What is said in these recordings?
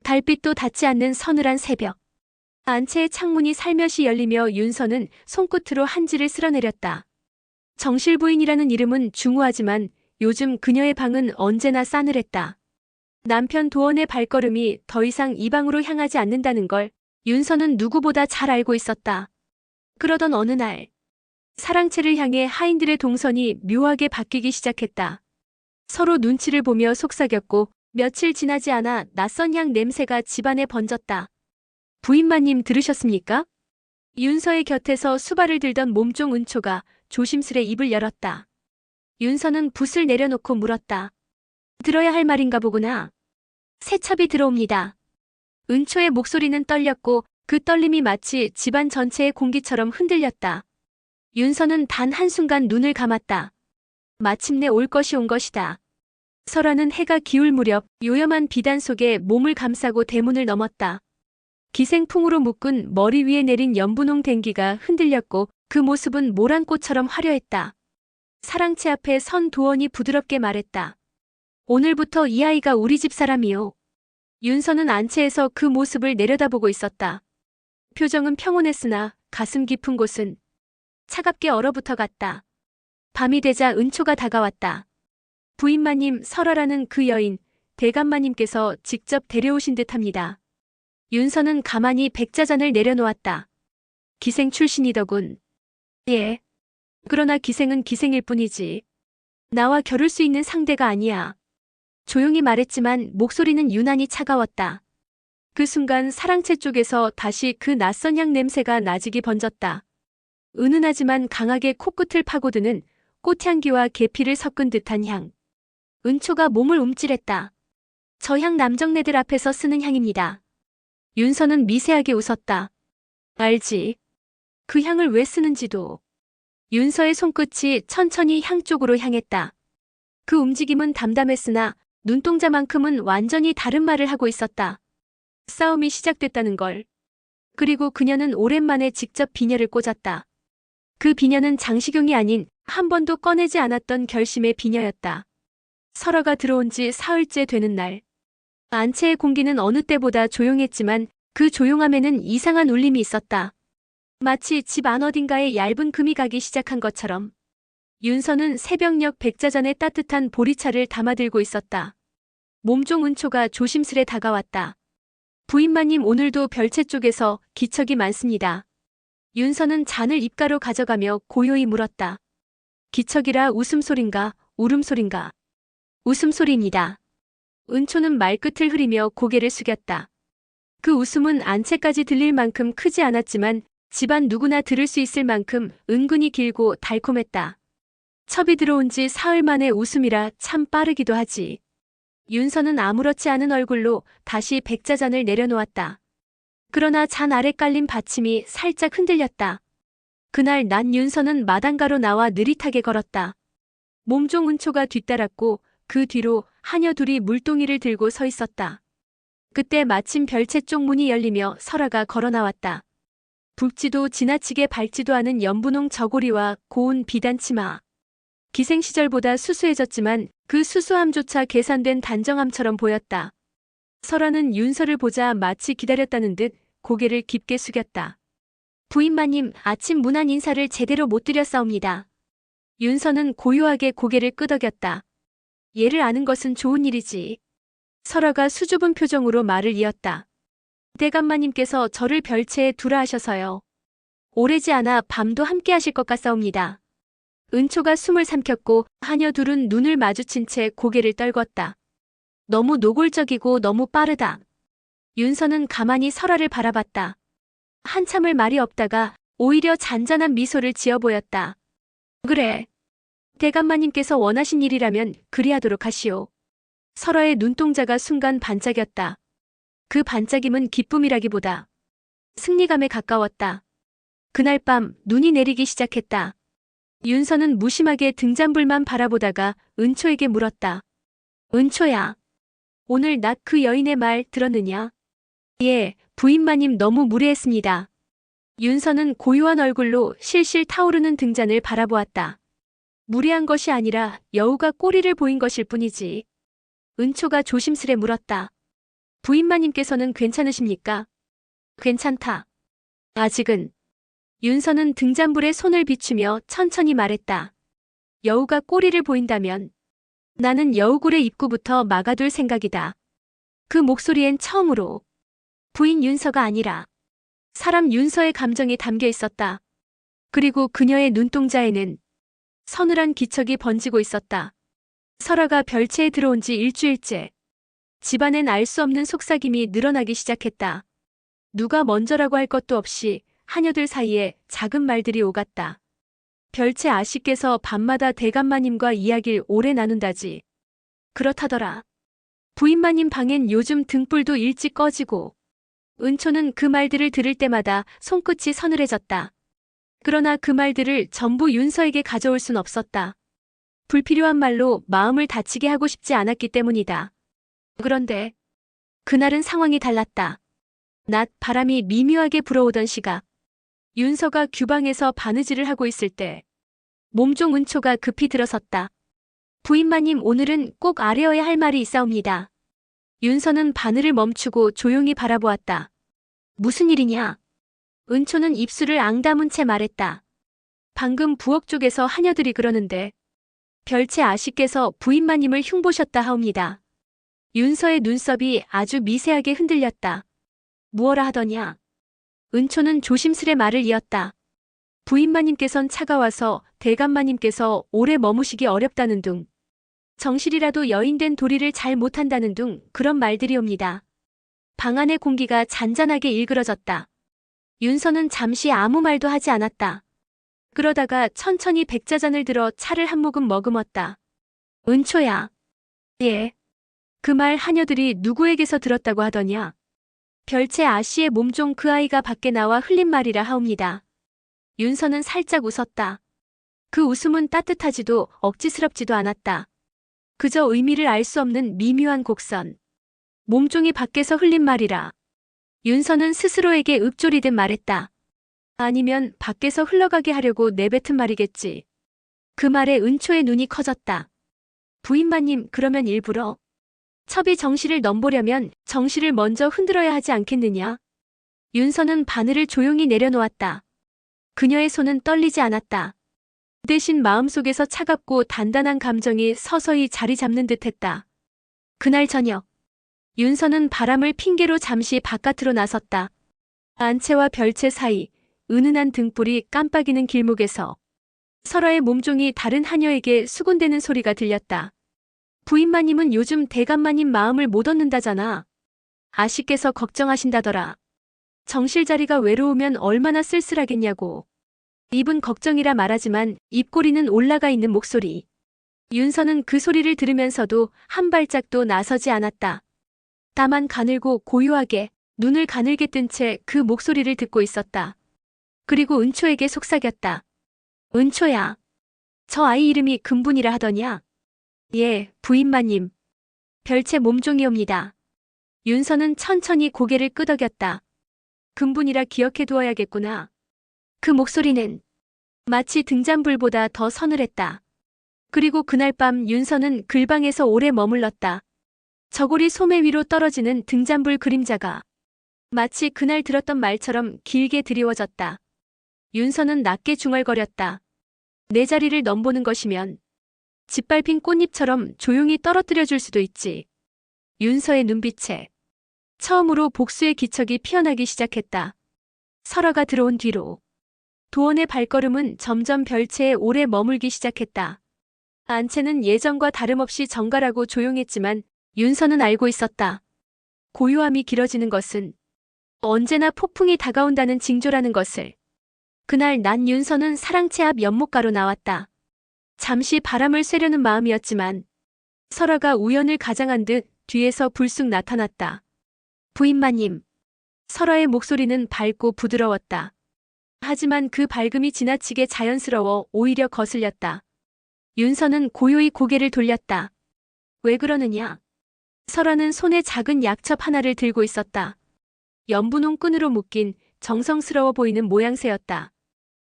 달빛도 닿지 않는 서늘한 새벽. 안채의 창문이 살며시 열리며 윤서는 손끝으로 한지를 쓸어내렸다. 정실 부인이라는 이름은 중후하지만 요즘 그녀의 방은 언제나 싸늘했다. 남편 도원의 발걸음이 더 이상 이 방으로 향하지 않는다는 걸 윤서는 누구보다 잘 알고 있었다. 그러던 어느 날, 사랑채를 향해 하인들의 동선이 묘하게 바뀌기 시작했다. 서로 눈치를 보며 속삭였고 며칠 지나지 않아 낯선 향 냄새가 집안에 번졌다. 부인마님 들으셨습니까? 윤서의 곁에서 수발을 들던 몸종 은초가 조심스레 입을 열었다. 윤서는 붓을 내려놓고 물었다. 들어야 할 말인가 보구나. 새첩이 들어옵니다. 은초의 목소리는 떨렸고 그 떨림이 마치 집안 전체의 공기처럼 흔들렸다. 윤서는 단 한순간 눈을 감았다. 마침내 올 것이 온 것이다. 설아는 해가 기울 무렵 요염한 비단 속에 몸을 감싸고 대문을 넘었다. 기생풍으로 묶은 머리 위에 내린 연분홍 댕기가 흔들렸고 그 모습은 모란꽃처럼 화려했다. 사랑채 앞에 선 도원이 부드럽게 말했다. 오늘부터 이 아이가 우리 집 사람이요. 윤서는 안채에서 그 모습을 내려다보고 있었다. 표정은 평온했으나 가슴 깊은 곳은 차갑게 얼어붙어 갔다. 밤이 되자 은초가 다가왔다. 부인마님 설아라는 그 여인, 대감마님께서 직접 데려오신 듯합니다. 윤서는 가만히 백자잔을 내려놓았다. 기생 출신이더군. 예. 그러나 기생은 기생일 뿐이지. 나와 겨룰 수 있는 상대가 아니야. 조용히 말했지만 목소리는 유난히 차가웠다. 그 순간 사랑채 쪽에서 다시 그 낯선 향 냄새가 나직이 번졌다. 은은하지만 강하게 코끝을 파고드는 꽃향기와 계피를 섞은 듯한 향. 은초가 몸을 움찔했다. 저 향 남정네들 앞에서 쓰는 향입니다. 윤서는 미세하게 웃었다. 알지. 그 향을 왜 쓰는지도. 윤서의 손끝이 천천히 향 쪽으로 향했다. 그 움직임은 담담했으나 눈동자만큼은 완전히 다른 말을 하고 있었다. 싸움이 시작됐다는 걸. 그리고 그녀는 오랜만에 직접 비녀를 꽂았다. 그 비녀는 장식용이 아닌 한 번도 꺼내지 않았던 결심의 비녀였다. 설아가 들어온 지 사흘째 되는 날. 안채의 공기는 어느 때보다 조용했지만 그 조용함에는 이상한 울림이 있었다. 마치 집 안 어딘가에 얇은 금이 가기 시작한 것처럼. 윤서는 새벽녘 백자잔에 따뜻한 보리차를 담아들고 있었다. 몸종 은초가 조심스레 다가왔다. 부인마님 오늘도 별채 쪽에서 기척이 많습니다. 윤서는 잔을 입가로 가져가며 고요히 물었다. 기척이라 웃음소린가, 울음소린가? 웃음소리입니다. 은초는 말끝을 흐리며 고개를 숙였다. 그 웃음은 안채까지 들릴 만큼 크지 않았지만 집안 누구나 들을 수 있을 만큼 은근히 길고 달콤했다. 첩이 들어온 지 사흘 만의 웃음이라 참 빠르기도 하지. 윤서는 아무렇지 않은 얼굴로 다시 백자잔을 내려놓았다. 그러나 잔 아래 깔린 받침이 살짝 흔들렸다. 그날 낮 윤서는 마당가로 나와 느릿하게 걸었다. 몸종 은초가 뒤따랐고 그 뒤로 하녀 둘이 물동이를 들고 서 있었다. 그때 마침 별채 쪽 문이 열리며 설아가 걸어 나왔다. 붉지도 지나치게 밝지도 않은 연분홍 저고리와 고운 비단 치마. 기생 시절보다 수수해졌지만 그 수수함조차 계산된 단정함처럼 보였다. 설아는 윤서를 보자 마치 기다렸다는 듯 고개를 깊게 숙였다. 부인마님, 아침 문안 인사를 제대로 못 드렸사옵니다. 윤서는 고요하게 고개를 끄덕였다. 얘를 아는 것은 좋은 일이지. 설아가 수줍은 표정으로 말을 이었다. 대감마님께서 저를 별채에 두라 하셔서요. 오래지 않아 밤도 함께 하실 것 같사옵니다. 은초가 숨을 삼켰고 하녀 둘은 눈을 마주친 채 고개를 떨궜다. 너무 노골적이고 너무 빠르다. 윤서는 가만히 설아를 바라봤다. 한참을 말이 없다가 오히려 잔잔한 미소를 지어 보였다. 그래. 대감마님께서 원하신 일이라면 그리하도록 하시오. 설아의 눈동자가 순간 반짝였다. 그 반짝임은 기쁨이라기보다 승리감에 가까웠다. 그날 밤 눈이 내리기 시작했다. 윤서는 무심하게 등잔불만 바라보다가 은초에게 물었다. 은초야, 오늘 낮 그 여인의 말 들었느냐? 예, 부인마님 너무 무례했습니다. 윤서는 고요한 얼굴로 실실 타오르는 등잔을 바라보았다. 무례한 것이 아니라 여우가 꼬리를 보인 것일 뿐이지. 은초가 조심스레 물었다. 부인마님께서는 괜찮으십니까? 괜찮다. 아직은. 윤서는 등잔불에 손을 비추며 천천히 말했다. 여우가 꼬리를 보인다면 나는 여우굴의 입구부터 막아둘 생각이다. 그 목소리엔 처음으로 부인 윤서가 아니라 사람 윤서의 감정이 담겨 있었다. 그리고 그녀의 눈동자에는 서늘한 기척이 번지고 있었다. 설아가 별채에 들어온 지 일주일째. 집안엔 알 수 없는 속삭임이 늘어나기 시작했다. 누가 먼저라고 할 것도 없이 하녀들 사이에 작은 말들이 오갔다. 별채 아씨께서 밤마다 대감마님과 이야기를 오래 나눈다지. 그렇다더라. 부인마님 방엔 요즘 등불도 일찍 꺼지고. 은초는 그 말들을 들을 때마다 손끝이 서늘해졌다. 그러나 그 말들을 전부 윤서에게 가져올 순 없었다. 불필요한 말로 마음을 다치게 하고 싶지 않았기 때문이다. 그런데 그날은 상황이 달랐다. 낮 바람이 미묘하게 불어오던 시각. 윤서가 규방에서 바느질을 하고 있을 때 몸종 은초가 급히 들어섰다. 부인마님 오늘은 꼭 아뢰어야 할 말이 있사옵니다. 윤서는 바늘을 멈추고 조용히 바라보았다. 무슨 일이냐? 은초는 입술을 앙다문 채 말했다. 방금 부엌 쪽에서 하녀들이 그러는데 별채 아씨께서 부인마님을 흉보셨다 하옵니다. 윤서의 눈썹이 아주 미세하게 흔들렸다. 무엇라 하더냐? 은초는 조심스레 말을 이었다. 부인마님께선 차가워서 대감마님께서 오래 머무시기 어렵다는 둥. 정실이라도 여인된 도리를 잘 못한다는 둥 그런 말들이 옵니다. 방 안의 공기가 잔잔하게 일그러졌다. 윤서는 잠시 아무 말도 하지 않았다. 그러다가 천천히 백자잔을 들어 차를 한 모금 머금었다. 은초야. 예. 그 말 하녀들이 누구에게서 들었다고 하더냐? 별채 아씨의 몸종 그 아이가 밖에 나와 흘린 말이라 하옵니다. 윤서는 살짝 웃었다. 그 웃음은 따뜻하지도 억지스럽지도 않았다. 그저 의미를 알 수 없는 미묘한 곡선. 몸종이 밖에서 흘린 말이라. 윤서는 스스로에게 읊조리듯 말했다. 아니면 밖에서 흘러가게 하려고 내뱉은 말이겠지. 그 말에 은초의 눈이 커졌다. 부인마님 그러면 일부러 첩이 정실을 넘보려면 정실을 먼저 흔들어야 하지 않겠느냐? 윤서는 바늘을 조용히 내려놓았다. 그녀의 손은 떨리지 않았다. 대신 마음속에서 차갑고 단단한 감정이 서서히 자리 잡는 듯했다. 그날 저녁 윤서는 바람을 핑계로 잠시 바깥으로 나섰다. 안채와 별채 사이 은은한 등불이 깜빡이는 길목에서 설아의 몸종이 다른 하녀에게 수군대는 소리가 들렸다. 부인마님은 요즘 대감마님 마음을 못 얻는다잖아. 아씨께서 걱정하신다더라. 정실 자리가 외로우면 얼마나 쓸쓸하겠냐고. 입은 걱정이라 말하지만 입꼬리는 올라가 있는 목소리. 윤서는 그 소리를 들으면서도 한 발짝도 나서지 않았다. 다만 가늘고 고요하게 눈을 가늘게 뜬 채 그 목소리를 듣고 있었다. 그리고 은초에게 속삭였다. 은초야. 저 아이 이름이 금분이라 하더냐? 예, 부인마님. 별채 몸종이옵니다. 윤서는 천천히 고개를 끄덕였다. 금분이라 기억해두어야겠구나. 그 목소리는 마치 등잔불보다 더 서늘했다. 그리고 그날 밤 윤서는 글방에서 오래 머물렀다. 저고리 소매 위로 떨어지는 등잔불 그림자가 마치 그날 들었던 말처럼 길게 드리워졌다. 윤서는 낮게 중얼거렸다. 내 자리를 넘보는 것이면 짓밟힌 꽃잎처럼 조용히 떨어뜨려 줄 수도 있지. 윤서의 눈빛에 처음으로 복수의 기척이 피어나기 시작했다. 설아가 들어온 뒤로 도원의 발걸음은 점점 별채에 오래 머물기 시작했다. 안채는 예전과 다름없이 정갈하고 조용했지만 윤서는 알고 있었다. 고요함이 길어지는 것은 언제나 폭풍이 다가온다는 징조라는 것을. 그날 난 윤서는 사랑채 앞 연못가로 나왔다. 잠시 바람을 쐬려는 마음이었지만 설아가 우연을 가장한 듯 뒤에서 불쑥 나타났다. 부인마님. 설아의 목소리는 밝고 부드러웠다. 하지만 그 밝음이 지나치게 자연스러워 오히려 거슬렸다. 윤서는 고요히 고개를 돌렸다. 왜 그러느냐? 설아는 손에 작은 약첩 하나를 들고 있었다. 연분홍 끈으로 묶인 정성스러워 보이는 모양새였다.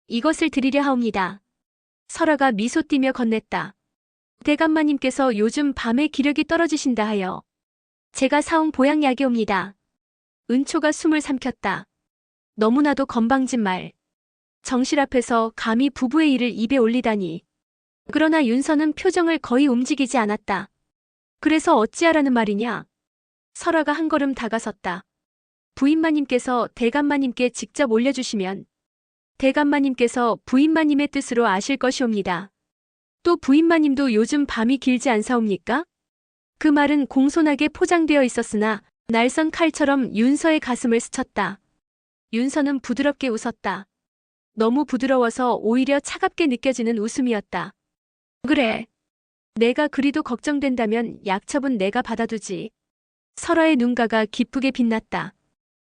이것을 드리려 하옵니다. 설아가 미소 띠며 건넸다. 대감마님께서 요즘 밤에 기력이 떨어지신다 하여 제가 사온 보양약이 옵니다. 은초가 숨을 삼켰다. 너무나도 건방진 말. 정실 앞에서 감히 부부의 일을 입에 올리다니. 그러나 윤서는 표정을 거의 움직이지 않았다. 그래서 어찌하라는 말이냐? 설아가 한 걸음 다가섰다. 부인마님께서 대감마님께 직접 올려주시면 대감마님께서 부인마님의 뜻으로 아실 것이옵니다. 또 부인마님도 요즘 밤이 길지 않사옵니까? 그 말은 공손하게 포장되어 있었으나 날선 칼처럼 윤서의 가슴을 스쳤다. 윤서는 부드럽게 웃었다. 너무 부드러워서 오히려 차갑게 느껴지는 웃음이었다. 그래. 내가 그리도 걱정된다면 약첩은 내가 받아두지. 설아의 눈가가 기쁘게 빛났다.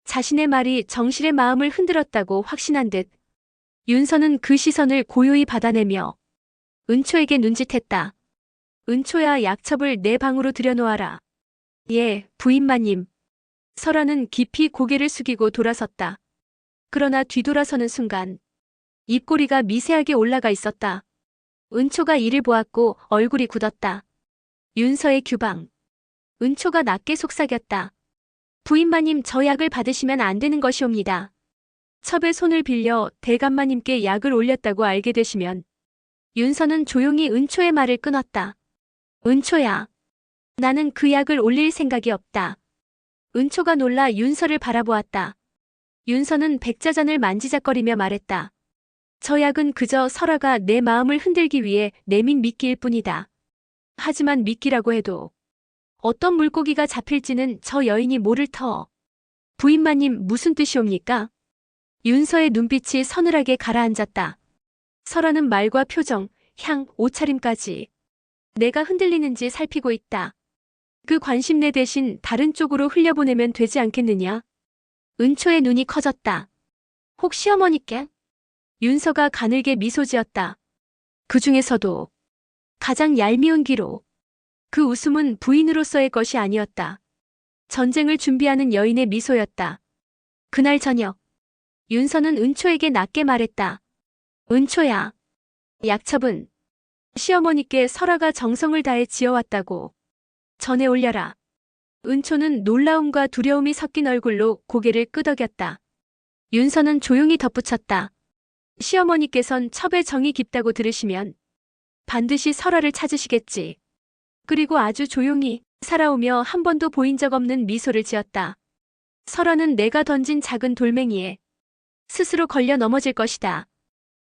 자신의 말이 정실의 마음을 흔들었다고 확신한 듯 윤서는 그 시선을 고요히 받아내며 은초에게 눈짓했다. 은초야, 약첩을 내 방으로 들여놓아라. 예, 부인마님. 설아는 깊이 고개를 숙이고 돌아섰다. 그러나 뒤돌아서는 순간 입꼬리가 미세하게 올라가 있었다. 은초가 이를 보았고 얼굴이 굳었다. 윤서의 규방. 은초가 낮게 속삭였다. 부인마님, 저 약을 받으시면 안 되는 것이옵니다. 첩의 손을 빌려 대감마님께 약을 올렸다고 알게 되시면. 윤서는 조용히 은초의 말을 끊었다. 은초야. 나는 그 약을 올릴 생각이 없다. 은초가 놀라 윤서를 바라보았다. 윤서는 백자잔을 만지작거리며 말했다. 저 약은 그저 설아가 내 마음을 흔들기 위해 내민 미끼일 뿐이다. 하지만 미끼라고 해도 어떤 물고기가 잡힐지는 저 여인이 모를 터. 부인마님, 무슨 뜻이옵니까? 윤서의 눈빛이 서늘하게 가라앉았다. 설아는 말과 표정, 향, 옷차림까지 내가 흔들리는지 살피고 있다. 그 관심내 대신 다른 쪽으로 흘려보내면 되지 않겠느냐? 은초의 눈이 커졌다. 혹 시어머니께? 윤서가 가늘게 미소 지었다. 그 중에서도 가장 얄미운 기로. 그 웃음은 부인으로서의 것이 아니었다. 전쟁을 준비하는 여인의 미소였다. 그날 저녁, 윤서는 은초에게 낮게 말했다. 은초야. 약첩은 시어머니께 설아가 정성을 다해 지어왔다고 전해 올려라. 은초는 놀라움과 두려움이 섞인 얼굴로 고개를 끄덕였다. 윤서는 조용히 덧붙였다. 시어머니께선 첩의 정이 깊다고 들으시면 반드시 설아를 찾으시겠지. 그리고 아주 조용히 살아오며 한 번도 보인 적 없는 미소를 지었다. 설아는 내가 던진 작은 돌멩이에 스스로 걸려 넘어질 것이다.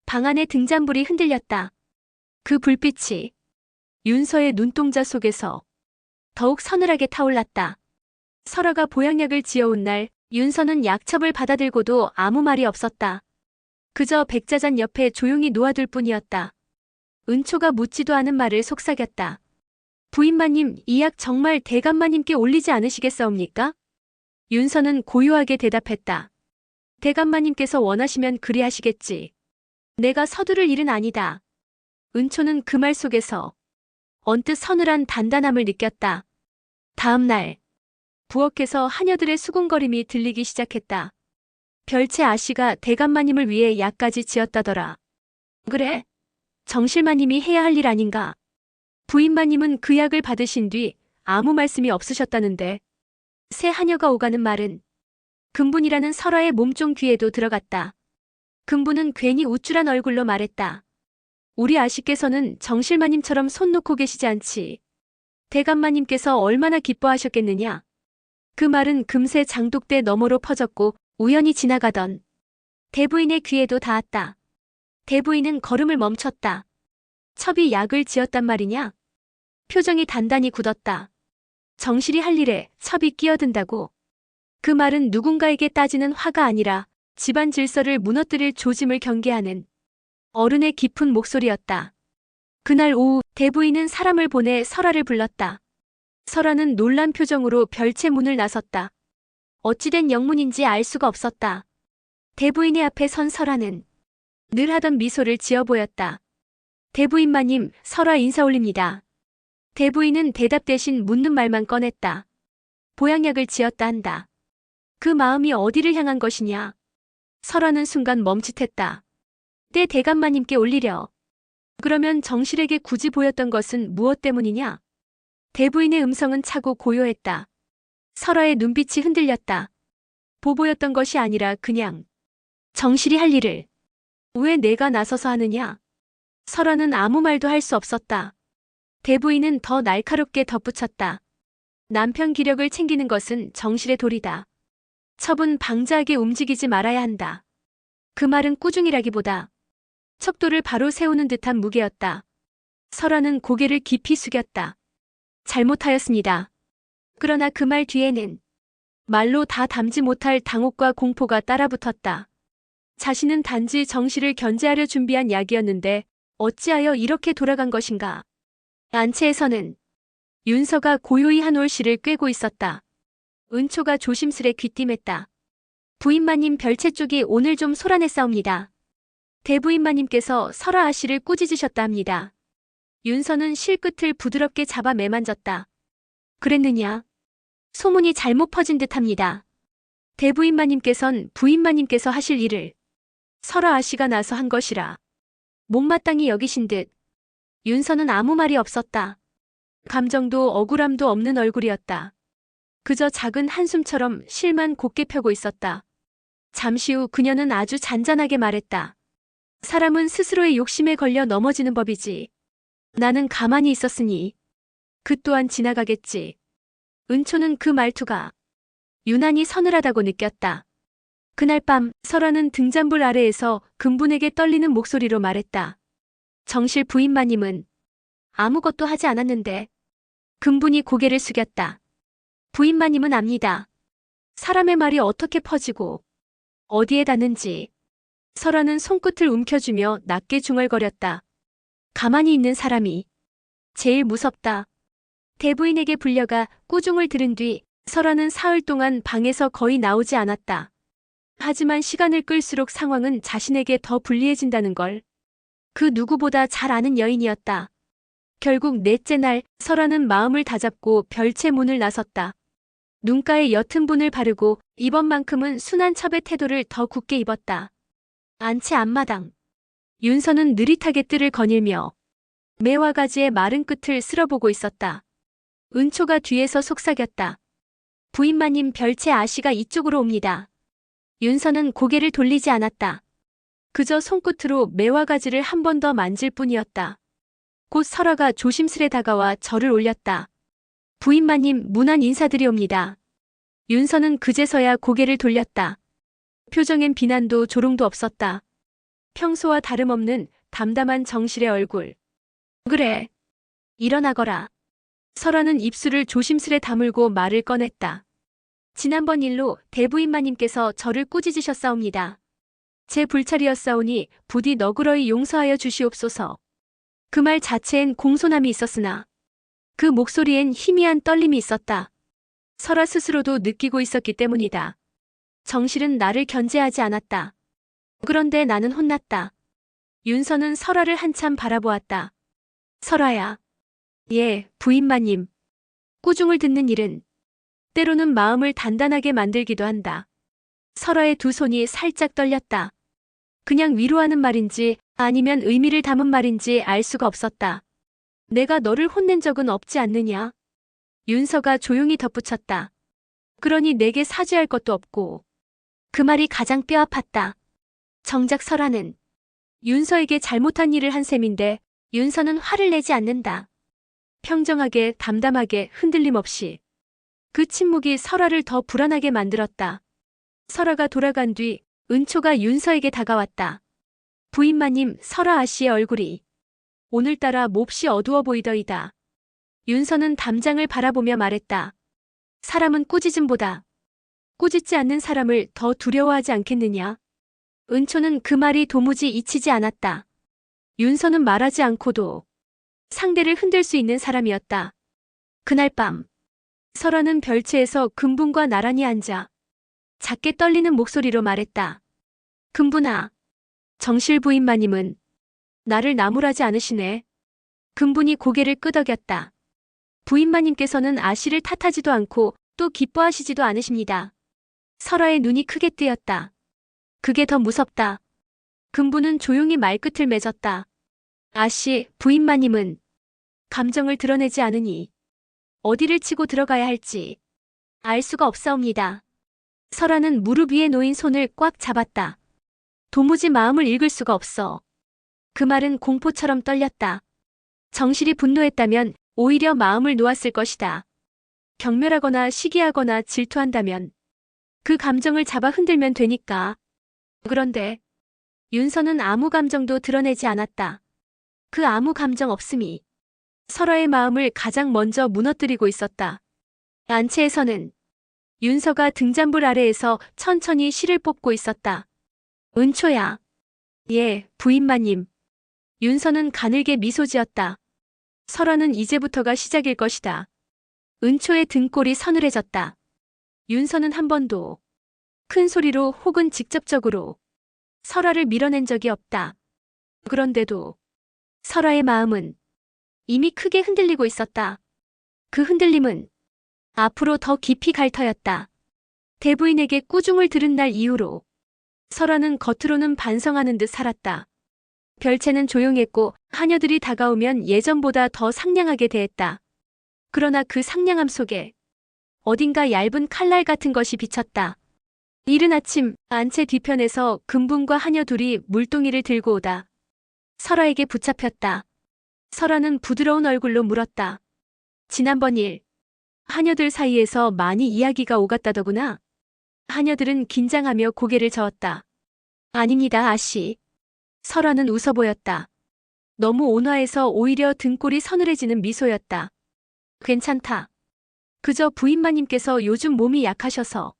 방 안의 등잔불이 흔들렸다. 그 불빛이 윤서의 눈동자 속에서 더욱 서늘하게 타올랐다. 설아가 보양약을 지어온 날 윤서는 약첩을 받아들고도 아무 말이 없었다. 그저 백자잔 옆에 조용히 놓아둘 뿐이었다. 은초가 묻지도 않은 말을 속삭였다. 부인마님, 이 약 정말 대감마님께 올리지 않으시겠사옵니까? 윤서는 고요하게 대답했다. 대감마님께서 원하시면 그리하시겠지. 내가 서두를 일은 아니다. 은초는 그 말 속에서 언뜻 서늘한 단단함을 느꼈다. 다음 날, 부엌에서 하녀들의 수군거림이 들리기 시작했다. 별채 아씨가 대감마님을 위해 약까지 지었다더라. 그래? 정실마님이 해야 할 일 아닌가? 부인마님은 그 약을 받으신 뒤 아무 말씀이 없으셨다는데. 새 하녀가 오가는 말은 금분이라는 설아의 몸종 귀에도 들어갔다. 금분은 괜히 우쭐한 얼굴로 말했다. 우리 아씨께서는 정실마님처럼 손 놓고 계시지 않지. 대감마님께서 얼마나 기뻐하셨겠느냐. 그 말은 금세 장독대 너머로 퍼졌고 우연히 지나가던 대부인의 귀에도 닿았다. 대부인은 걸음을 멈췄다. 첩이 약을 지었단 말이냐? 표정이 단단히 굳었다. 정실이 할 일에 첩이 끼어든다고? 그 말은 누군가에게 따지는 화가 아니라 집안 질서를 무너뜨릴 조짐을 경계하는 어른의 깊은 목소리였다. 그날 오후 대부인은 사람을 보내 설아를 불렀다. 설아는 놀란 표정으로 별채 문을 나섰다. 어찌된 영문인지 알 수가 없었다. 대부인의 앞에 선 설아는 늘 하던 미소를 지어 보였다. 대부인마님, 설아 인사 올립니다. 대부인은 대답 대신 묻는 말만 꺼냈다. 보양약을 지었다 한다. 그 마음이 어디를 향한 것이냐? 설아는 순간 멈칫했다. 내 대감마님께 올리려. 그러면 정실에게 굳이 보였던 것은 무엇 때문이냐? 대부인의 음성은 차고 고요했다. 설아의 눈빛이 흔들렸다. 보보였던 것이 아니라 그냥 정실이 할 일을 왜 내가 나서서 하느냐? 설아는 아무 말도 할 수 없었다. 대부인은 더 날카롭게 덧붙였다. 남편 기력을 챙기는 것은 정실의 도리다. 첩은 방자하게 움직이지 말아야 한다. 그 말은 꾸중이라기보다 척도를 바로 세우는 듯한 무게였다. 설아는 고개를 깊이 숙였다. 잘못하였습니다. 그러나 그 말 뒤에는 말로 다 담지 못할 당혹과 공포가 따라붙었다. 자신은 단지 정실을 견제하려 준비한 약이었는데 어찌하여 이렇게 돌아간 것인가. 안채에서는 윤서가 고요히 한 올씨를 꿰고 있었다. 은초가 조심스레 귀띔했다. 부인마님 별채 쪽이 오늘 좀 소란했사옵니다. 대부인마님께서 설아 아씨를 꾸짖으셨다 합니다. 윤서는 실끝을 부드럽게 잡아 매만졌다. 그랬느냐? 소문이 잘못 퍼진 듯합니다. 대부인마님께선 부인마님께서 하실 일을 설아 아씨가 나서 한 것이라 못마땅히 여기신 듯. 윤서는 아무 말이 없었다. 감정도 억울함도 없는 얼굴이었다. 그저 작은 한숨처럼 실만 곧게 펴고 있었다. 잠시 후 그녀는 아주 잔잔하게 말했다. 사람은 스스로의 욕심에 걸려 넘어지는 법이지. 나는 가만히 있었으니 그 또한 지나가겠지. 은초는 그 말투가 유난히 서늘하다고 느꼈다. 그날 밤 설아는 등잔불 아래에서 금분에게 떨리는 목소리로 말했다. 정실 부인마님은 아무것도 하지 않았는데. 금분이 고개를 숙였다. 부인마님은 압니다. 사람의 말이 어떻게 퍼지고 어디에 닿는지. 설아는 손끝을 움켜쥐며 낮게 중얼거렸다. 가만히 있는 사람이 제일 무섭다. 대부인에게 불려가 꾸중을 들은 뒤 설아는 사흘 동안 방에서 거의 나오지 않았다. 하지만 시간을 끌수록 상황은 자신에게 더 불리해진다는 걸 그 누구보다 잘 아는 여인이었다. 결국 넷째 날 설아는 마음을 다잡고 별채 문을 나섰다. 눈가에 옅은 분을 바르고 이번만큼은 순한 첩의 태도를 더 굳게 입었다. 안채 앞마당. 윤서는 느릿하게 뜰을 거닐며 매와 가지의 마른 끝을 쓸어보고 있었다. 은초가 뒤에서 속삭였다. 부인마님 별채 아씨가 이쪽으로 옵니다. 윤서는 고개를 돌리지 않았다. 그저 손끝으로 매와 가지를 한 번 더 만질 뿐이었다. 곧 설아가 조심스레 다가와 절을 올렸다. 부인마님 문안 인사드리옵니다. 윤서는 그제서야 고개를 돌렸다. 표정엔 비난도 조롱도 없었다. 평소와 다름없는 담담한 정실의 얼굴. 그래. 일어나거라. 설아는 입술을 조심스레 다물고 말을 꺼냈다. 지난번 일로 대부인마님께서 저를 꾸짖으셨사옵니다. 제 불찰이었사오니 부디 너그러이 용서하여 주시옵소서. 그 말 자체엔 공손함이 있었으나 그 목소리엔 희미한 떨림이 있었다. 설아 스스로도 느끼고 있었기 때문이다. 정실은 나를 견제하지 않았다. 그런데 나는 혼났다. 윤서는 설아를 한참 바라보았다. 설아야. 예, 부인마님. 꾸중을 듣는 일은 때로는 마음을 단단하게 만들기도 한다. 설아의 두 손이 살짝 떨렸다. 그냥 위로하는 말인지 아니면 의미를 담은 말인지 알 수가 없었다. 내가 너를 혼낸 적은 없지 않느냐? 윤서가 조용히 덧붙였다. 그러니 내게 사죄할 것도 없고. 그 말이 가장 뼈아팠다. 정작 설아는 윤서에게 잘못한 일을 한 셈인데 윤서는 화를 내지 않는다. 평정하게 담담하게 흔들림 없이. 그 침묵이 설아를 더 불안하게 만들었다. 설아가 돌아간 뒤 은초가 윤서에게 다가왔다. 부인마님 설아 아씨의 얼굴이 오늘따라 몹시 어두워 보이더이다. 윤서는 담장을 바라보며 말했다. 사람은 꾸짖음보다 꾸짖지 않는 사람을 더 두려워하지 않겠느냐? 은초는 그 말이 도무지 잊히지 않았다. 윤서는 말하지 않고도 상대를 흔들 수 있는 사람이었다. 그날 밤 설아는 별채에서 금분과 나란히 앉아 작게 떨리는 목소리로 말했다. 금분아, 정실 부인마님은 나를 나무라지 않으시네. 금분이 고개를 끄덕였다. 부인마님께서는 아씨를 탓하지도 않고 또 기뻐하시지도 않으십니다. 설아의 눈이 크게 뜨였다. 그게 더 무섭다. 금분은 조용히 말끝을 맺었다. 아씨, 부인마님은 감정을 드러내지 않으니 어디를 치고 들어가야 할지 알 수가 없사옵니다. 설아는 무릎 위에 놓인 손을 꽉 잡았다. 도무지 마음을 읽을 수가 없어. 그 말은 공포처럼 떨렸다. 정실이 분노했다면 오히려 마음을 놓았을 것이다. 경멸하거나 시기하거나 질투한다면 그 감정을 잡아 흔들면 되니까. 그런데 윤서는 아무 감정도 드러내지 않았다. 그 아무 감정 없음이 설아의 마음을 가장 먼저 무너뜨리고 있었다. 안채에서는 윤서가 등잔불 아래에서 천천히 실을 뽑고 있었다. 은초야. 예, 부인마님. 윤서는 가늘게 미소 지었다. 설아는 이제부터가 시작일 것이다. 은초의 등골이 서늘해졌다. 윤서는 한 번도 큰 소리로 혹은 직접적으로 설아를 밀어낸 적이 없다. 그런데도 설아의 마음은 이미 크게 흔들리고 있었다. 그 흔들림은 앞으로 더 깊이 갈 터였다. 대부인에게 꾸중을 들은 날 이후로 설아는 겉으로는 반성하는 듯 살았다. 별채는 조용했고 하녀들이 다가오면 예전보다 더 상냥하게 대했다. 그러나 그 상냥함 속에 어딘가 얇은 칼날 같은 것이 비쳤다. 이른 아침 안채 뒤편에서 금붕과 하녀 둘이 물동이를 들고 오다 설아에게 붙잡혔다. 설아는 부드러운 얼굴로 물었다. 지난번 일, 하녀들 사이에서 많이 이야기가 오갔다더구나. 하녀들은 긴장하며 고개를 저었다. 아닙니다, 아씨. 설아는 웃어 보였다. 너무 온화해서 오히려 등골이 서늘해지는 미소였다. 괜찮다. 그저 부인마님께서 요즘 몸이 약하셔서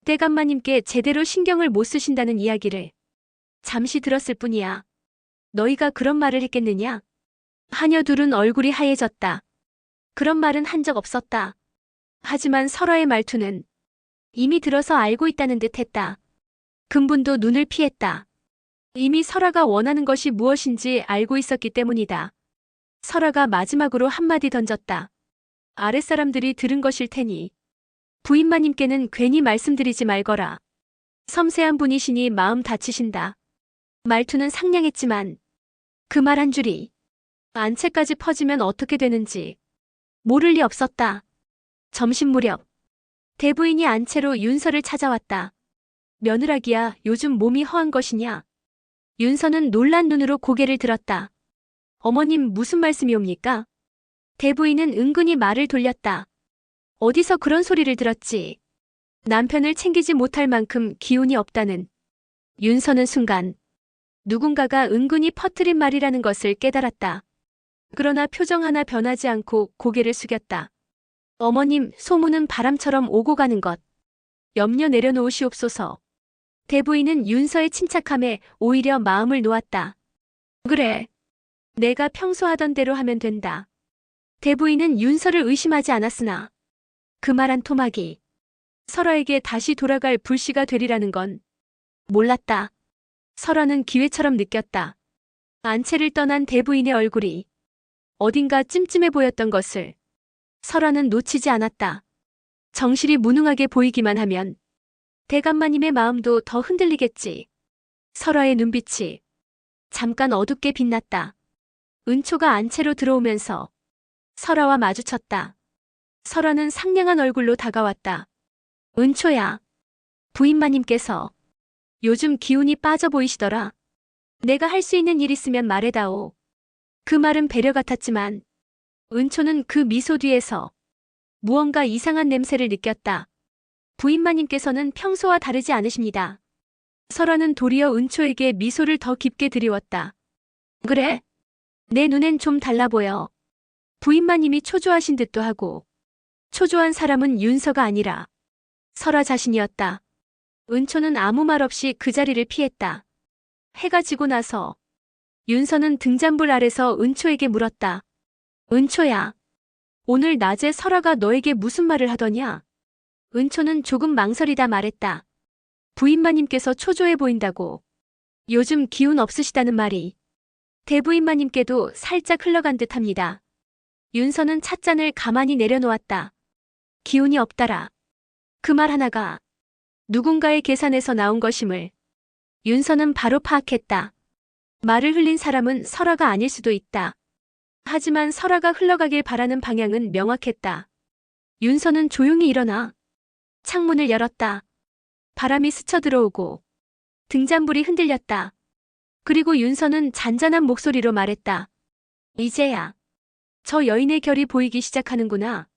떼감마님께 제대로 신경을 못 쓰신다는 이야기를 잠시 들었을 뿐이야. 너희가 그런 말을 했겠느냐? 하녀 둘은 얼굴이 하얘졌다. 그런 말은 한 적 없었다. 하지만 설아의 말투는 이미 들어서 알고 있다는 듯 했다. 금분도 눈을 피했다. 이미 설아가 원하는 것이 무엇인지 알고 있었기 때문이다. 설아가 마지막으로 한마디 던졌다. 아랫사람들이 들은 것일 테니 부인마님께는 괜히 말씀드리지 말거라. 섬세한 분이시니 마음 다치신다. 말투는 상냥했지만 그 말 한 줄이 안채까지 퍼지면 어떻게 되는지 모를 리 없었다. 점심 무렵 대부인이 안채로 윤서를 찾아왔다. 며느라기야, 요즘 몸이 허한 것이냐? 윤서는 놀란 눈으로 고개를 들었다. 어머님, 무슨 말씀이옵니까? 대부인은 은근히 말을 돌렸다. 어디서 그런 소리를 들었지? 남편을 챙기지 못할 만큼 기운이 없다는. 윤서는 순간 누군가가 은근히 퍼뜨린 말이라는 것을 깨달았다. 그러나 표정 하나 변하지 않고 고개를 숙였다. 어머님, 소문은 바람처럼 오고 가는 것. 염려 내려놓으시옵소서. 대부인은 윤서의 침착함에 오히려 마음을 놓았다. 그래. 내가 평소 하던 대로 하면 된다. 대부인은 윤서를 의심하지 않았으나 그 말 한 토막이 설아에게 다시 돌아갈 불씨가 되리라는 건 몰랐다. 설아는 기회처럼 느꼈다. 안채를 떠난 대부인의 얼굴이 어딘가 찜찜해 보였던 것을 설아는 놓치지 않았다. 정실이 무능하게 보이기만 하면 대감마님의 마음도 더 흔들리겠지. 설아의 눈빛이 잠깐 어둡게 빛났다. 은초가 안채로 들어오면서 설아와 마주쳤다. 설아는 상냥한 얼굴로 다가왔다. 은초야. 부인마님께서 요즘 기운이 빠져 보이시더라. 내가 할 수 있는 일 있으면 말해다오. 그 말은 배려 같았지만 은초는 그 미소 뒤에서 무언가 이상한 냄새를 느꼈다. 부인마님께서는 평소와 다르지 않으십니다. 설아는 도리어 은초에게 미소를 더 깊게 드리웠다. 그래? 내 눈엔 좀 달라 보여. 부인마님이 초조하신 듯도 하고 초조한 사람은 윤서가 아니라 설아 자신이었다. 은초는 아무 말 없이 그 자리를 피했다. 해가 지고 나서 윤서는 등잔불 아래서 은초에게 물었다. 은초야, 오늘 낮에 설아가 너에게 무슨 말을 하더냐? 은초는 조금 망설이다 말했다. 부인마님께서 초조해 보인다고. 요즘 기운 없으시다는 말이 대부인마님께도 살짝 흘러간 듯합니다. 윤서는 찻잔을 가만히 내려놓았다. 기운이 없다라. 그 말 하나가 누군가의 계산에서 나온 것임을 윤서는 바로 파악했다. 말을 흘린 사람은 설아가 아닐 수도 있다. 하지만 설아가 흘러가길 바라는 방향은 명확했다. 윤서는 조용히 일어나 창문을 열었다. 바람이 스쳐 들어오고 등잔불이 흔들렸다. 그리고 윤서는 잔잔한 목소리로 말했다. 이제야 저 여인의 결이 보이기 시작하는구나.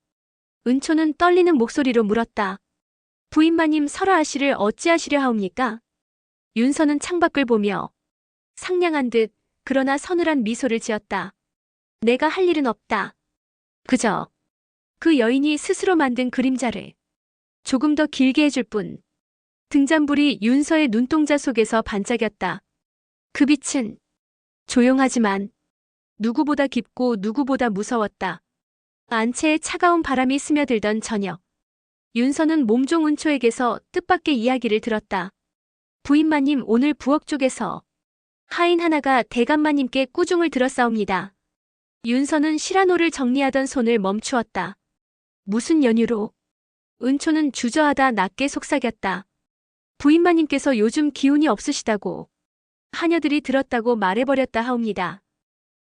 은초는 떨리는 목소리로 물었다. 부인마님 설아 아씨를 어찌하시려 하옵니까? 윤서는 창밖을 보며 상냥한 듯 그러나 서늘한 미소를 지었다. 내가 할 일은 없다. 그저 그 여인이 스스로 만든 그림자를 조금 더 길게 해줄 뿐. 등잔불이 윤서의 눈동자 속에서 반짝였다. 그 빛은 조용하지만 누구보다 깊고 누구보다 무서웠다. 안채에 차가운 바람이 스며들던 저녁. 윤서는 몸종 은초에게서 뜻밖의 이야기를 들었다. 부인마님 오늘 부엌 쪽에서 하인 하나가 대감마님께 꾸중을 들었사옵니다. 윤서는 시라노를 정리하던 손을 멈추었다. 무슨 연유로? 은초는 주저하다 낮게 속삭였다. 부인마님께서 요즘 기운이 없으시다고 하녀들이 들었다고 말해버렸다 하옵니다.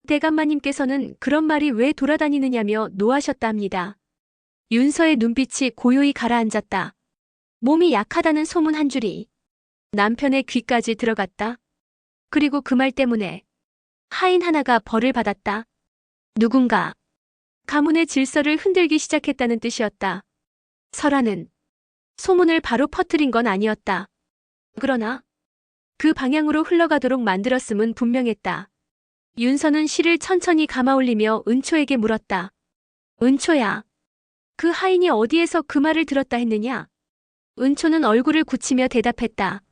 대감마님께서는 그런 말이 왜 돌아다니느냐며 노하셨다 합니다. 윤서의 눈빛이 고요히 가라앉았다. 몸이 약하다는 소문 한 줄이 남편의 귀까지 들어갔다. 그리고 그 말 때문에 하인 하나가 벌을 받았다. 누군가 가문의 질서를 흔들기 시작했다는 뜻이었다. 설아는 소문을 바로 퍼뜨린 건 아니었다. 그러나 그 방향으로 흘러가도록 만들었음은 분명했다. 윤서는 실을 천천히 감아올리며 은초에게 물었다. 은초야, 그 하인이 어디에서 그 말을 들었다 했느냐? 은초는 얼굴을 굳히며 대답했다.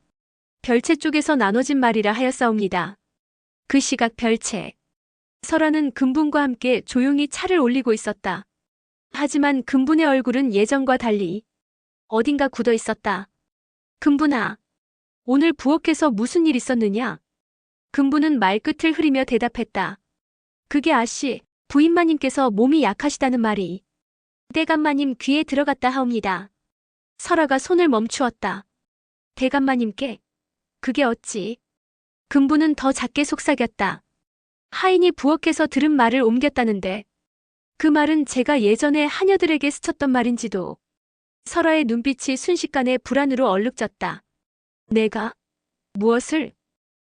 별채 쪽에서 나눠진 말이라 하였사옵니다. 그 시각 별채. 설아는 금분과 함께 조용히 차를 올리고 있었다. 하지만 금분의 얼굴은 예전과 달리 어딘가 굳어 있었다. 금분아, 오늘 부엌에서 무슨 일 있었느냐? 금분은 말끝을 흐리며 대답했다. 그게 아씨, 부인마님께서 몸이 약하시다는 말이 대감마님 귀에 들어갔다 하옵니다. 설아가 손을 멈추었다. 대감마님께? 그게 어찌? 금분은 더 작게 속삭였다. 하인이 부엌에서 들은 말을 옮겼다는데 그 말은 제가 예전에 하녀들에게 스쳤던 말인지도. 설아의 눈빛이 순식간에 불안으로 얼룩졌다. 내가? 무엇을?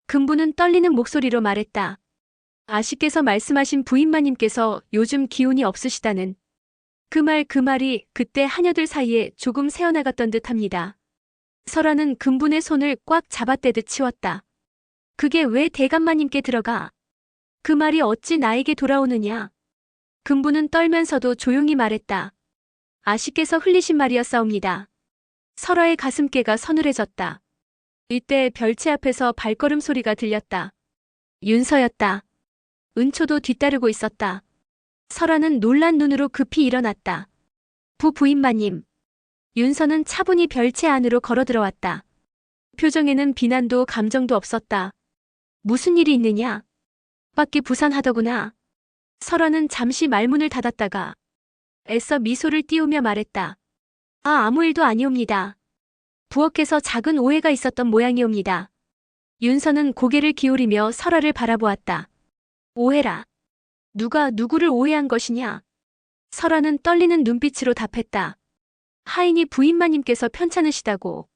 금분은 떨리는 목소리로 말했다. 아씨께서 말씀하신 부인마님께서 요즘 기운이 없으시다는 그 말이 그때 하녀들 사이에 조금 새어나갔던 듯합니다. 설아는 금분의 손을 꽉 잡아떼듯 치웠다. 그게 왜 대감마님께 들어가? 그 말이 어찌 나에게 돌아오느냐? 금분은 떨면서도 조용히 말했다. 아씨께서 흘리신 말이었사옵니다. 설아의 가슴께가 서늘해졌다. 이때 별채 앞에서 발걸음 소리가 들렸다. 윤서였다. 은초도 뒤따르고 있었다. 설아는 놀란 눈으로 급히 일어났다. 부인마님. 윤서는 차분히 별채 안으로 걸어 들어왔다. 표정에는 비난도 감정도 없었다. 무슨 일이 있느냐? 밖이 부산하더구나. 설아는 잠시 말문을 닫았다가 애써 미소를 띄우며 말했다. 아무 일도 아니옵니다. 부엌에서 작은 오해가 있었던 모양이옵니다. 윤서는 고개를 기울이며 설아를 바라보았다. 오해라. 누가 누구를 오해한 것이냐? 설아는 떨리는 눈빛으로 답했다. 하인이 부인마님께서 편찮으시다고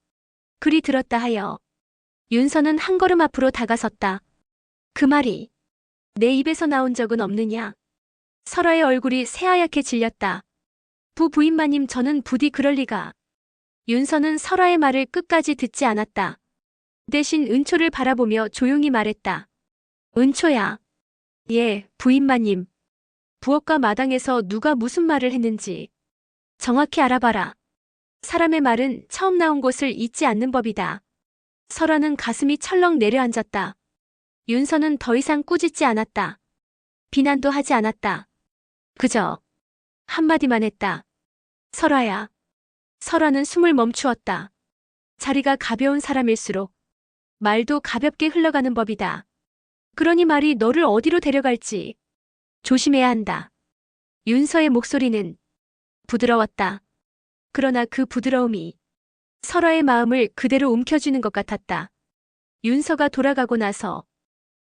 그리 들었다 하여. 윤서는 한 걸음 앞으로 다가섰다. 그 말이 내 입에서 나온 적은 없느냐? 설아의 얼굴이 새하얗게 질렸다. 부인마님 저는 부디 그럴 리가. 윤서는 설아의 말을 끝까지 듣지 않았다. 대신 은초를 바라보며 조용히 말했다. 은초야. 예, 부인마님. 부엌과 마당에서 누가 무슨 말을 했는지 정확히 알아봐라. 사람의 말은 처음 나온 곳을 잊지 않는 법이다. 설아는 가슴이 철렁 내려앉았다. 윤서는 더 이상 꾸짖지 않았다. 비난도 하지 않았다. 그저 한마디만 했다. 설아야. 설아는 숨을 멈추었다. 자리가 가벼운 사람일수록 말도 가볍게 흘러가는 법이다. 그러니 말이 너를 어디로 데려갈지 조심해야 한다. 윤서의 목소리는 부드러웠다. 그러나 그 부드러움이 설아의 마음을 그대로 움켜쥐는 것 같았다. 윤서가 돌아가고 나서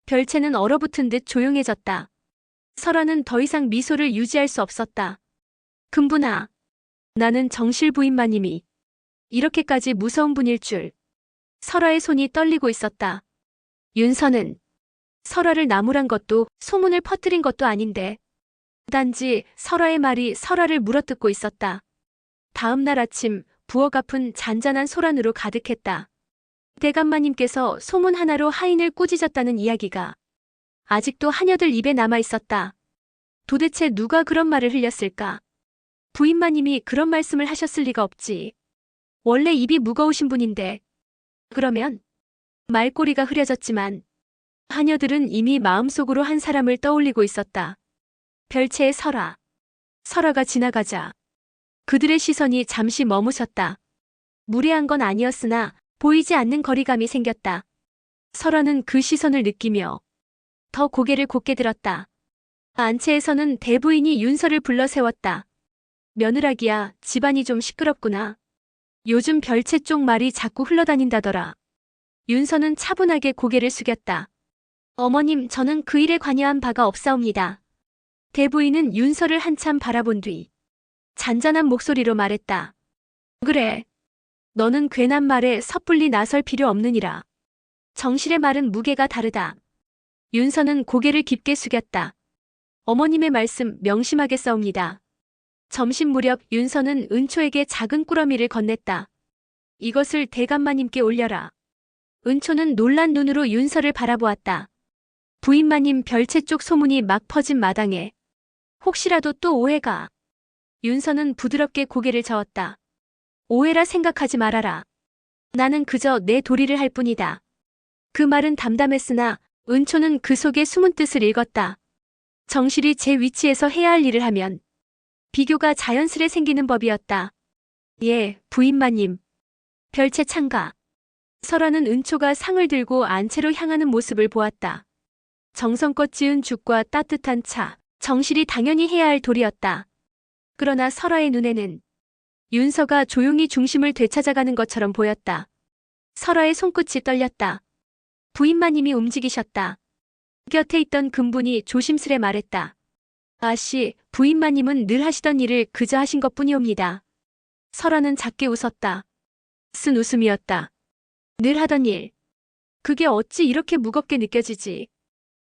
별채는 얼어붙은 듯 조용해졌다. 설아는 더 이상 미소를 유지할 수 없었다. 금분아, 나는 정실 부인마님이 이렇게까지 무서운 분일 줄. 설아의 손이 떨리고 있었다. 윤서는 설아를 나무란 것도 소문을 퍼뜨린 것도 아닌데 단지 설아의 말이 설아를 물어뜯고 있었다. 다음 날 아침 부엌 앞은 잔잔한 소란으로 가득했다. 대감마님께서 소문 하나로 하인을 꾸짖었다는 이야기가 아직도 하녀들 입에 남아 있었다. 도대체 누가 그런 말을 흘렸을까? 부인마님이 그런 말씀을 하셨을 리가 없지. 원래 입이 무거우신 분인데. 그러면 말꼬리가 흐려졌지만 하녀들은 이미 마음속으로 한 사람을 떠올리고 있었다. 별채의 설아. 설아가 지나가자 그들의 시선이 잠시 머무섰다. 무례한 건 아니었으나 보이지 않는 거리감이 생겼다. 설아는 그 시선을 느끼며 더 고개를 곧게 들었다. 안채에서는 대부인이 윤서를 불러 세웠다. 며느라기야, 집안이 좀 시끄럽구나. 요즘 별채 쪽 말이 자꾸 흘러다닌다더라. 윤서는 차분하게 고개를 숙였다. 어머님, 저는 그 일에 관여한 바가 없사옵니다. 대부인은 윤서를 한참 바라본 뒤 잔잔한 목소리로 말했다. 그래. 너는 괜한 말에 섣불리 나설 필요 없느니라. 정실의 말은 무게가 다르다. 윤서는 고개를 깊게 숙였다. 어머님의 말씀 명심하겠사옵니다. 점심 무렵 윤서는 은초에게 작은 꾸러미를 건넸다. 이것을 대감마님께 올려라. 은초는 놀란 눈으로 윤서를 바라보았다. 부인마님 별채 쪽 소문이 막 퍼진 마당에 혹시라도 또 오해가. 윤서는 부드럽게 고개를 저었다. 오해라 생각하지 말아라. 나는 그저 내 도리를 할 뿐이다. 그 말은 담담했으나 은초는 그 속에 숨은 뜻을 읽었다. 정실이 제 위치에서 해야 할 일을 하면 비교가 자연스레 생기는 법이었다. 예, 부인마님. 별채 창가. 설아는 은초가 상을 들고 안채로 향하는 모습을 보았다. 정성껏 지은 죽과 따뜻한 차, 정실이 당연히 해야 할 도리였다. 그러나 설아의 눈에는 윤서가 조용히 중심을 되찾아가는 것처럼 보였다. 설아의 손끝이 떨렸다. 부인마님이 움직이셨다. 곁에 있던 금분이 조심스레 말했다. 아씨, 부인마님은 늘 하시던 일을 그저 하신 것뿐이옵니다. 설아는 작게 웃었다. 쓴 웃음이었다. 늘 하던 일. 그게 어찌 이렇게 무겁게 느껴지지?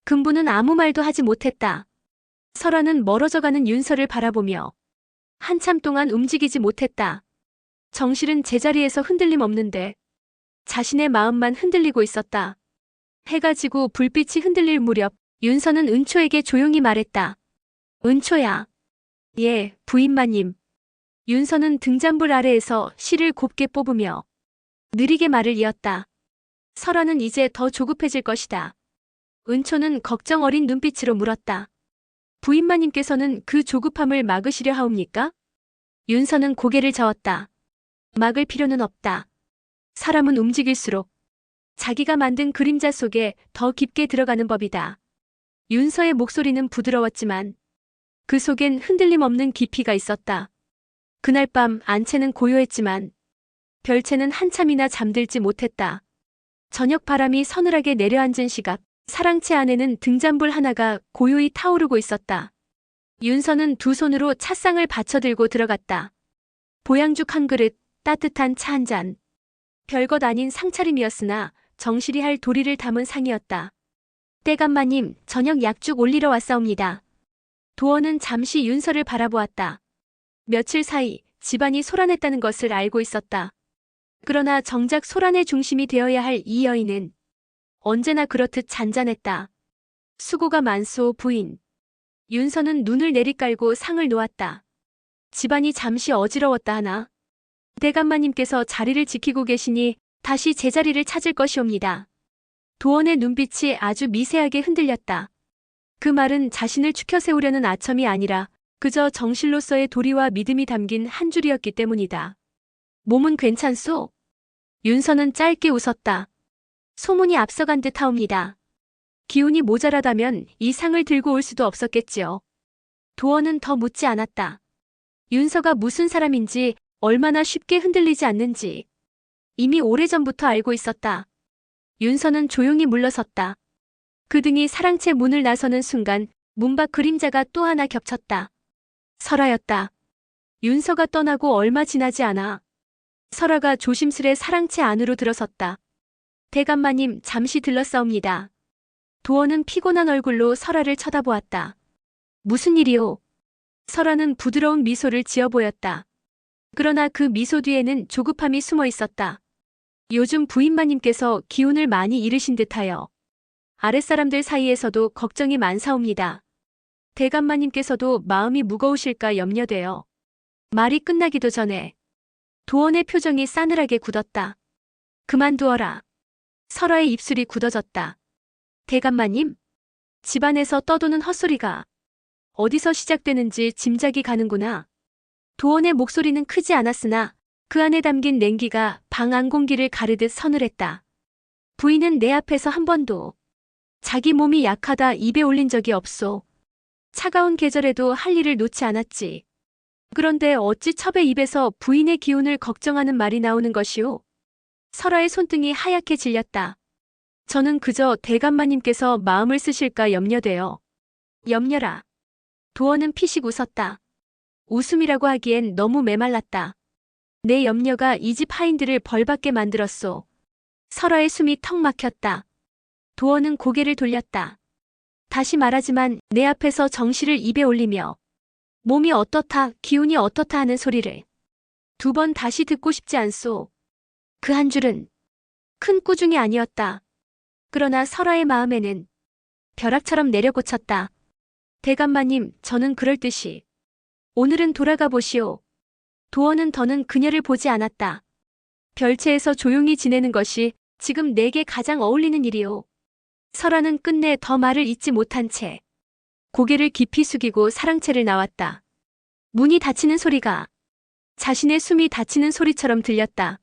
금분은 아무 말도 하지 못했다. 설아는 멀어져가는 윤서를 바라보며 한참 동안 움직이지 못했다. 정실은 제자리에서 흔들림 없는데 자신의 마음만 흔들리고 있었다. 해가 지고 불빛이 흔들릴 무렵 윤서는 은초에게 조용히 말했다. 은초야. 예, 부인마님. 윤서는 등잔불 아래에서 실을 곱게 뽑으며 느리게 말을 이었다. 설아는 이제 더 조급해질 것이다. 은초는 걱정 어린 눈빛으로 물었다. 부인마님께서는 그 조급함을 막으시려 하옵니까? 윤서는 고개를 저었다. 막을 필요는 없다. 사람은 움직일수록 자기가 만든 그림자 속에 더 깊게 들어가는 법이다. 윤서의 목소리는 부드러웠지만 그 속엔 흔들림 없는 깊이가 있었다. 그날 밤 안채는 고요했지만 별채는 한참이나 잠들지 못했다. 저녁 바람이 서늘하게 내려앉은 시각, 사랑채 안에는 등잔불 하나가 고요히 타오르고 있었다. 윤서는 두 손으로 찻상을 받쳐들고 들어갔다. 보양죽 한 그릇, 따뜻한 차 한 잔. 별것 아닌 상차림이었으나 정실이 할 도리를 담은 상이었다. 대감마님, 저녁 약죽 올리러 왔사옵니다. 도원은 잠시 윤서를 바라보았다. 며칠 사이 집안이 소란했다는 것을 알고 있었다. 그러나 정작 소란의 중심이 되어야 할 이 여인은 언제나 그렇듯 잔잔했다. 수고가 많소, 부인. 윤서는 눈을 내리깔고 상을 놓았다. 집안이 잠시 어지러웠다 하나. 대감마님께서 자리를 지키고 계시니 다시 제자리를 찾을 것이옵니다. 도원의 눈빛이 아주 미세하게 흔들렸다. 그 말은 자신을 추켜 세우려는 아첨이 아니라 그저 정실로서의 도리와 믿음이 담긴 한 줄이었기 때문이다. 몸은 괜찮소? 윤서는 짧게 웃었다. 소문이 앞서간 듯 하옵니다. 기운이 모자라다면 이 상을 들고 올 수도 없었겠지요. 도원은 더 묻지 않았다. 윤서가 무슨 사람인지, 얼마나 쉽게 흔들리지 않는지 이미 오래전부터 알고 있었다. 윤서는 조용히 물러섰다. 그 등이 사랑채 문을 나서는 순간 문 밖 그림자가 또 하나 겹쳤다. 설아였다. 윤서가 떠나고 얼마 지나지 않아 설아가 조심스레 사랑채 안으로 들어섰다. 대감마님 잠시 들렀사옵니다. 도원은 피곤한 얼굴로 설아를 쳐다보았다. 무슨 일이오? 설아는 부드러운 미소를 지어 보였다. 그러나 그 미소 뒤에는 조급함이 숨어 있었다. 요즘 부인마님께서 기운을 많이 잃으신 듯하여 아랫사람들 사이에서도 걱정이 많사옵니다. 대감마님께서도 마음이 무거우실까 염려되어. 말이 끝나기도 전에 도원의 표정이 싸늘하게 굳었다. 그만두어라. 설아의 입술이 굳어졌다. 대감마님? 집안에서 떠도는 헛소리가 어디서 시작되는지 짐작이 가는구나. 도원의 목소리는 크지 않았으나 그 안에 담긴 냉기가 방 안 공기를 가르듯 서늘했다. 부인은 내 앞에서 한 번도 자기 몸이 약하다 입에 올린 적이 없소. 차가운 계절에도 할 일을 놓지 않았지. 그런데 어찌 첩의 입에서 부인의 기운을 걱정하는 말이 나오는 것이오? 설아의 손등이 하얗게 질렸다. 저는 그저 대감마님께서 마음을 쓰실까 염려되어. 염려라. 도원은 피식 웃었다. 웃음이라고 하기엔 너무 메말랐다. 내 염려가 이 집 하인들을 벌받게 만들었소. 설아의 숨이 턱 막혔다. 도원은 고개를 돌렸다. 다시 말하지만 내 앞에서 정시를 입에 올리며 몸이 어떻다, 기운이 어떻다 하는 소리를 2번 다시 듣고 싶지 않소. 그 한 줄은 큰 꾸중이 아니었다. 그러나 설아의 마음에는 벼락처럼 내려꽂혔다. 대감마님, 저는 그럴듯이 오늘은 돌아가 보시오. 도원은 더는 그녀를 보지 않았다. 별채에서 조용히 지내는 것이 지금 내게 가장 어울리는 일이오. 설아는 끝내 더 말을 잇지 못한 채 고개를 깊이 숙이고 사랑채를 나왔다. 문이 닫히는 소리가 자신의 숨이 닫히는 소리처럼 들렸다.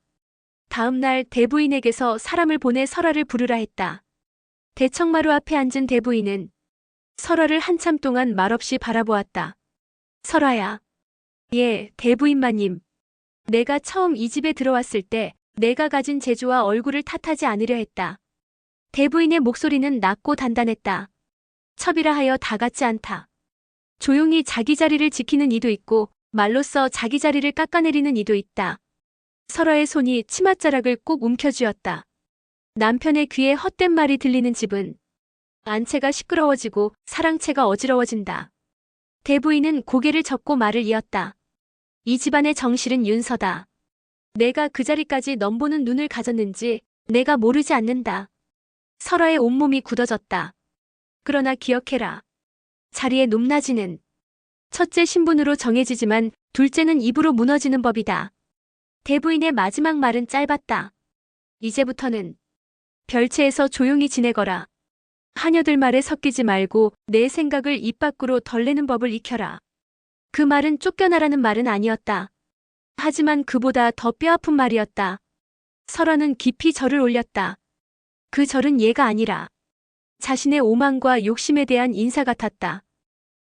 다음 날 대부인에게서 사람을 보내 설아를 부르라 했다. 대청마루 앞에 앉은 대부인은 설아를 한참 동안 말없이 바라보았다. 설아야. 예, 대부인마님. 내가 처음 이 집에 들어왔을 때 내가 가진 재주와 얼굴을 탓하지 않으려 했다. 대부인의 목소리는 낮고 단단했다. 첩이라 하여 다 같지 않다. 조용히 자기 자리를 지키는 이도 있고 말로써 자기 자리를 깎아내리는 이도 있다. 설아의 손이 치맛자락을 꼭 움켜쥐었다. 남편의 귀에 헛된 말이 들리는 집은 안채가 시끄러워지고 사랑채가 어지러워진다. 대부인은 고개를 젓고 말을 이었다. 이 집안의 정실은 윤서다. 내가 그 자리까지 넘보는 눈을 가졌는지 내가 모르지 않는다. 설아의 온몸이 굳어졌다. 그러나 기억해라. 자리의 높낮이는 첫째 신분으로 정해지지만 둘째는 입으로 무너지는 법이다. 대부인의 마지막 말은 짧았다. 이제부터는 별채에서 조용히 지내거라. 하녀들 말에 섞이지 말고 내 생각을 입 밖으로 덜 내는 법을 익혀라. 그 말은 쫓겨나라는 말은 아니었다. 하지만 그보다 더 뼈아픈 말이었다. 설아는 깊이 절을 올렸다. 그 절은 예가 아니라 자신의 오만과 욕심에 대한 인사 같았다.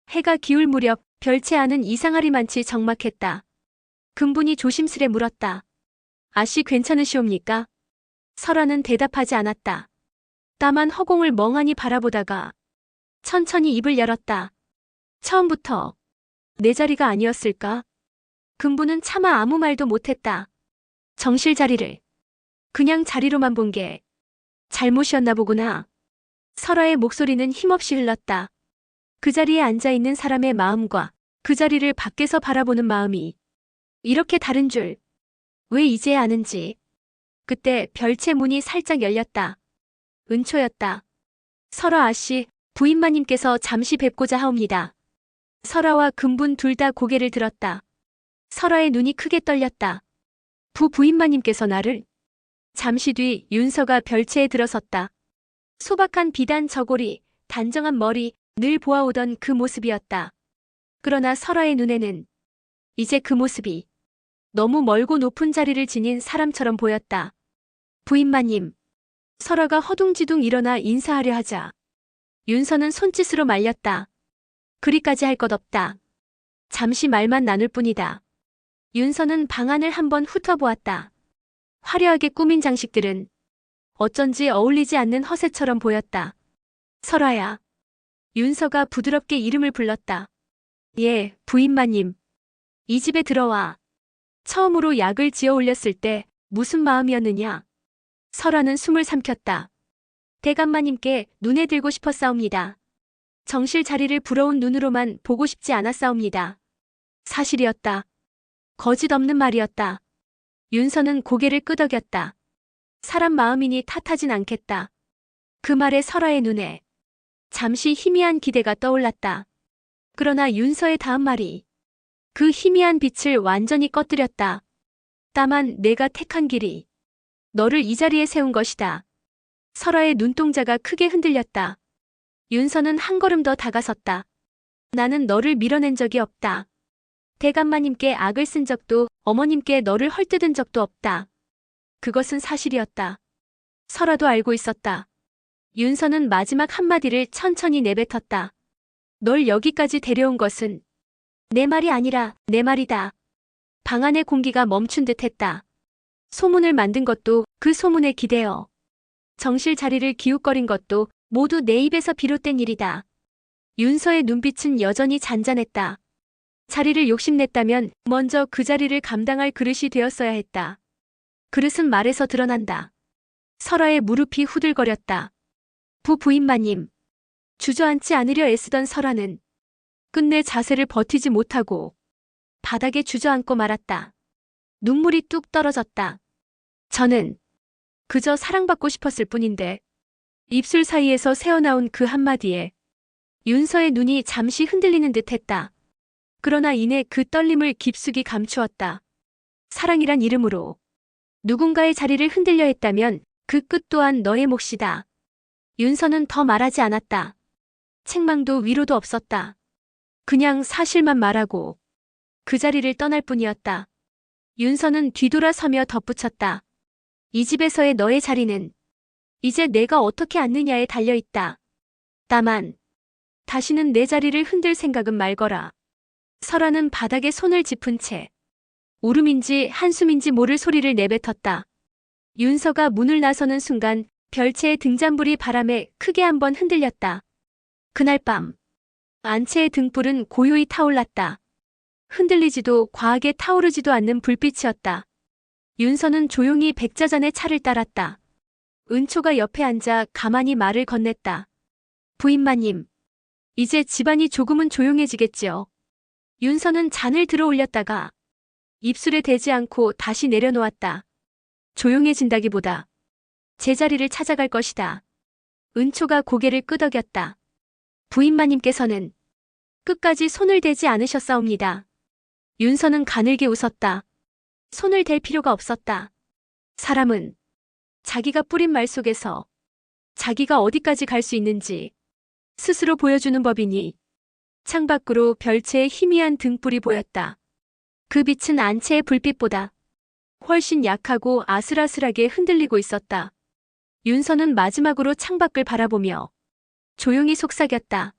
해가 기울 무렵 별채 안은 이상하리만치 적막했다. 금분이 조심스레 물었다. 아씨 괜찮으시옵니까? 설아는 대답하지 않았다. 다만 허공을 멍하니 바라보다가 천천히 입을 열었다. 처음부터 내 자리가 아니었을까? 금분은 차마 아무 말도 못했다. 정실 자리를 그냥 자리로만 본 게 잘못이었나 보구나. 설아의 목소리는 힘없이 흘렀다. 그 자리에 앉아있는 사람의 마음과 그 자리를 밖에서 바라보는 마음이 이렇게 다른 줄 왜 이제야 아는지. 그때 별채 문이 살짝 열렸다. 은초였다. 설아 아씨, 부인마님께서 잠시 뵙고자 하옵니다. 설아와 금분 둘 다 고개를 들었다. 설아의 눈이 크게 떨렸다. 부인마님께서 나를. 잠시 뒤 윤서가 별채에 들어섰다. 소박한 비단 저고리, 단정한 머리, 늘 보아오던 그 모습이었다. 그러나 설아의 눈에는 이제 그 모습이 너무 멀고 높은 자리를 지닌 사람처럼 보였다. 부인마님. 설아가 허둥지둥 일어나 인사하려 하자 윤서는 손짓으로 말렸다. 그리까지 할 것 없다. 잠시 말만 나눌 뿐이다. 윤서는 방안을 한번 훑어보았다. 화려하게 꾸민 장식들은 어쩐지 어울리지 않는 허세처럼 보였다. 설아야. 윤서가 부드럽게 이름을 불렀다. 예, 부인마님. 이 집에 들어와. 처음으로 약을 지어 올렸을 때 무슨 마음이었느냐? 설아는 숨을 삼켰다. 대감마님께 눈에 들고 싶었사옵니다. 정실 자리를 부러운 눈으로만 보고 싶지 않았사옵니다. 사실이었다. 거짓 없는 말이었다. 윤서는 고개를 끄덕였다. 사람 마음이니 탓하진 않겠다. 그 말에 설아의 눈에 잠시 희미한 기대가 떠올랐다. 그러나 윤서의 다음 말이 그 희미한 빛을 완전히 꺼뜨렸다. 다만 내가 택한 길이 너를 이 자리에 세운 것이다. 설아의 눈동자가 크게 흔들렸다. 윤서는 한 걸음 더 다가섰다. 나는 너를 밀어낸 적이 없다. 대감마님께 악을 쓴 적도 어머님께 너를 헐뜯은 적도 없다. 그것은 사실이었다. 설아도 알고 있었다. 윤서는 마지막 한마디를 천천히 내뱉었다. 널 여기까지 데려온 것은 내 말이 아니라 내 말이다. 방 안의 공기가 멈춘 듯 했다. 소문을 만든 것도 그 소문에 기대어 정실 자리를 기웃거린 것도 모두 내 입에서 비롯된 일이다. 윤서의 눈빛은 여전히 잔잔했다. 자리를 욕심냈다면 먼저 그 자리를 감당할 그릇이 되었어야 했다. 그릇은 말에서 드러난다. 설아의 무릎이 후들거렸다. 부인마님. 주저앉지 않으려 애쓰던 설아는 끝내 자세를 버티지 못하고 바닥에 주저앉고 말았다. 눈물이 뚝 떨어졌다. 저는 그저 사랑받고 싶었을 뿐인데. 입술 사이에서 새어나온 그 한마디에 윤서의 눈이 잠시 흔들리는 듯 했다. 그러나 이내 그 떨림을 깊숙이 감추었다. 사랑이란 이름으로 누군가의 자리를 흔들려 했다면 그 끝 또한 너의 몫이다. 윤서는 더 말하지 않았다. 책망도 위로도 없었다. 그냥 사실만 말하고 그 자리를 떠날 뿐이었다. 윤서는 뒤돌아서며 덧붙였다. 이 집에서의 너의 자리는 이제 내가 어떻게 앉느냐에 달려있다. 다만 다시는 내 자리를 흔들 생각은 말거라. 설아는 바닥에 손을 짚은 채 울음인지 한숨인지 모를 소리를 내뱉었다. 윤서가 문을 나서는 순간 별채의 등잔불이 바람에 크게 한번 흔들렸다. 그날 밤 안채의 등불은 고요히 타올랐다. 흔들리지도 과하게 타오르지도 않는 불빛이었다. 윤서는 조용히 백자잔의 차를 따랐다. 은초가 옆에 앉아 가만히 말을 건넸다. 부인마님, 이제 집안이 조금은 조용해지겠지요. 윤서는 잔을 들어 올렸다가 입술에 대지 않고 다시 내려놓았다. 조용해진다기보다 제자리를 찾아갈 것이다. 은초가 고개를 끄덕였다. 부인마님께서는 끝까지 손을 대지 않으셨사옵니다. 윤서는 가늘게 웃었다. 손을 댈 필요가 없었다. 사람은 자기가 뿌린 말 속에서 자기가 어디까지 갈 수 있는지 스스로 보여주는 법이니. 창밖으로 별채의 희미한 등불이 보였다. 그 빛은 안채의 불빛보다 훨씬 약하고 아슬아슬하게 흔들리고 있었다. 윤서는 마지막으로 창밖을 바라보며 조용히 속삭였다.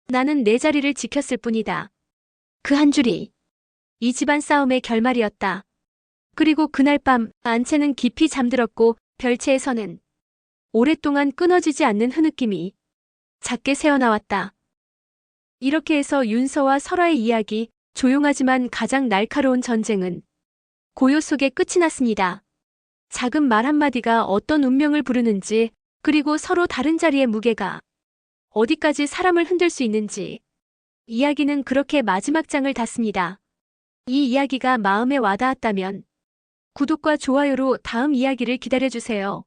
나는 내 자리를 지켰을 뿐이다. 그 한 줄이 이 집안 싸움의 결말이었다. 그리고 그날 밤 안채는 깊이 잠들었고 별채에서는 오랫동안 끊어지지 않는 흐느낌이 작게 새어나왔다. 이렇게 해서 윤서와 설아의 이야기, 조용하지만 가장 날카로운 전쟁은 고요 속에 끝이 났습니다. 작은 말 한마디가 어떤 운명을 부르는지, 그리고 서로 다른 자리의 무게가 어디까지 사람을 흔들 수 있는지, 이야기는 그렇게 마지막 장을 닫습니다. 이 이야기가 마음에 와닿았다면 구독과 좋아요로 다음 이야기를 기다려주세요.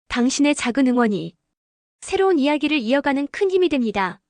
당신의 작은 응원이 새로운 이야기를 이어가는 큰 힘이 됩니다.